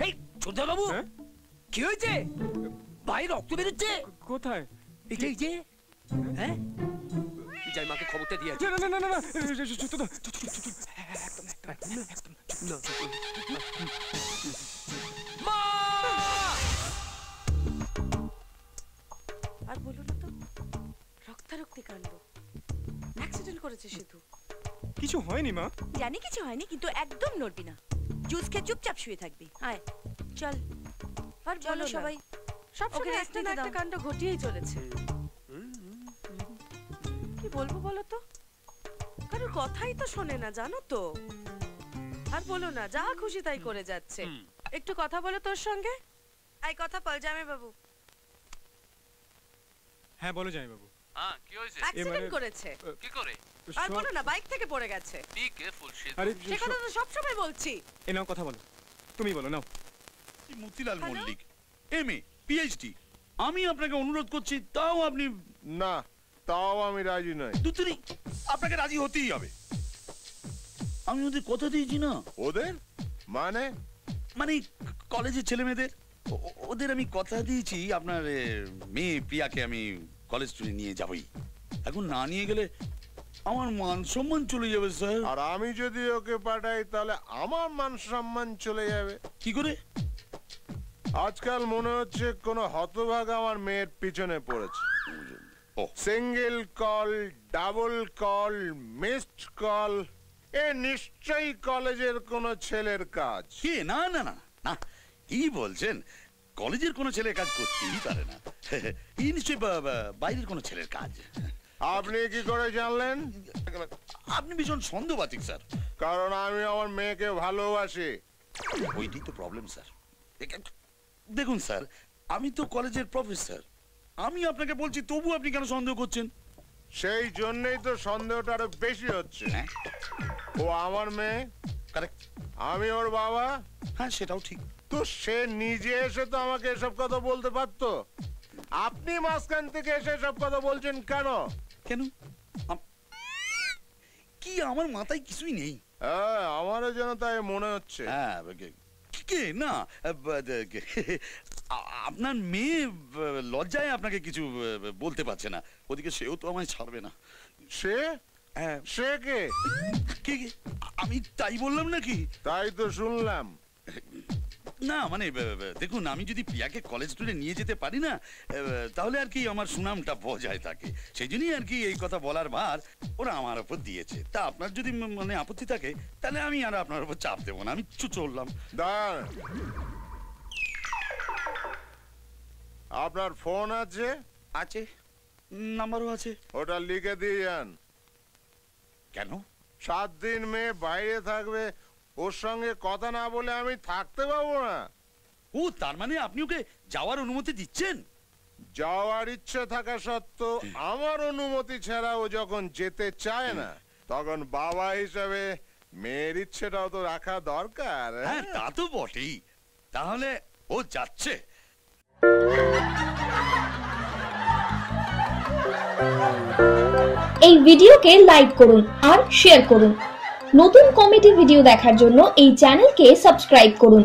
এই ছোটদা বাবু, কি হয়েছে? বাইরে রক্ত বেরোচ্ছে। কোথায়? এই যে হ্যাঁ, যাই মাকে খবরটা দিয়ে। না না না না না, ছোটদা মা! আর বলো না তো, রক্তারক্তি কাণ্ড। অ্যাক্সিডেন্ট করেছে শুধু। কিছু হয়নি মা। জানি কিছু হয়নি, কিন্তু একদম নড়বি না। জুস খেয়ে চুপচাপ শুয়ে থাকবি। আয় চল। আর বলো সবাই, সবসময় একটা না একটা কাণ্ড ঘটিয়েই চলেছে। কি বলবো বলো তো, কারোর কথাই তো শোনে না, জানো তো। আর বলো না, যা খুশি তাই করে যাচ্ছে। একটু কথা বলো তোর সঙ্গে। আই কথা বল জামাই বাবু। হ্যাঁ বলো জামাই বাবু। হ্যাঁ কি হয়েছে? অ্যাক্সিডেন্ট করেছে। কি করে? আর বলো না, বাইক থেকে পড়ে গেছে। Be careful shit. আরে সে কথা তো সব সময় বলছি। এ নাও কথা বলো, তুমি বলো নাও। Motilal Mallick, MA PhD. আমি আপনাকে অনুরোধ করছি, তাও আপনি না, তাও আমি রাজি নই। দুতনি আপনাকে রাজি হতেই হবে। আমি ওদের কথা দিয়েছি না। ওদের মানে? মানে কলেজের ছেলে মেয়েদের, ওদের আমি কথা দিয়েছি আপনার মেয়ে প্রিয়াকে আমি কলেজ স্টুডেন্ট নিয়ে যাবই। এখন না নিয়ে গেলে আমার মান সম্মান চলে যাবে স্যার। আর আমি যদি ওকে পাঠাই তাহলে আমার মান সম্মান চলে যাবে। কি করে? আজকাল মনে হচ্ছে কোন হতভাগ আমার মেয়ের পিছনে পড়েছে। Single call, double call, missed call, এ নিশ্চয়ই কলেজের কোন ছেলের কাজ। কি? না না না না, কি বলছেন? কলেজের কোন ছেলে কাজ করতেই পারে না। এই নিশ্চয়ই বাইরের কোন ছেলের কাজ। আপনি কি করে জানলেন? আপনি ভীষণ সন্দেহবাতিক স্যার। কারণ আমি আমার মেয়েকে ভালোবাসি। ওইটাই তো প্রবলেম স্যার। দেখুন স্যার, আমি তো কলেজের প্রফেসর। আমি আপনাকে বলছি, তবু আপনি কেন সন্দেহ করছেন? সেই জন্যই তো সন্দেহটা আরো বেশি হচ্ছে। ও আমার মেয়ে, কারেক্ট। আমি ওর বাবা। হ্যাঁ সেটাও ঠিক। তো সে নিজে এসে তো আমাকে এসব কথা বলতে পারতো। আপনি মাঝখান থেকে এসে সব কথা বলছেন কেন? কেন? কি আমার মাথায় কিছুই নেই? হ্যাঁ, আমারও যেন তাই মনে হচ্ছে। হ্যাঁ কে না, আপনার মেয়ে লজ্জায় আপনাকে কিছু বলতে পারছে না। ওদিকে সেও তো আমায় ছাড়বে না। সে? সে কে? কে? আমি তাই বললাম নাকি? তাই তো শুনলাম। না মানে দেখুন, আমি যদি প্রিয়াকে কলেজ টুরে নিয়ে যেতে পারি না, তাহলে আর কি আমার সুনামটা বজায় থাকে। সেই জন্যই আর কি এই কথা বলার ভার ওরা আমার উপর দিয়েছে। তা আপনার যদি মানে আপত্তি থাকে, তাহলে আমি আর আপনার উপর চাপ দেবো না। আমি চললাম। আপনার ফোন আছে? আছে, নাম্বারও আছে। ওটা লিখে দিয়ে যান। কেন? 7 দিন মেয়ে বাইরে থাকবে, ওর সঙ্গে কথা না বলে আমি থাকতে পারবো না। ও তার মানে আপনি ওকে যাওয়ার অনুমতি দিচ্ছেন? যাওয়ার ইচ্ছে থাকা সত্ত্বেও আমার অনুমতি ছাড়া ও যখন যেতে চায় না, তখন বাবা হিসাবে মেয়ের ইচ্ছেটাও তো রাখা দরকার। হ্যাঁ তা তো বটেই। তাহলে ও যাচ্ছে। এই ভিডিওকে লাইক করুন আর শেয়ার করুন। নতুন কমেডি ভিডিও দেখার জন্য এই চ্যানেলকে সাবস্ক্রাইব করুন।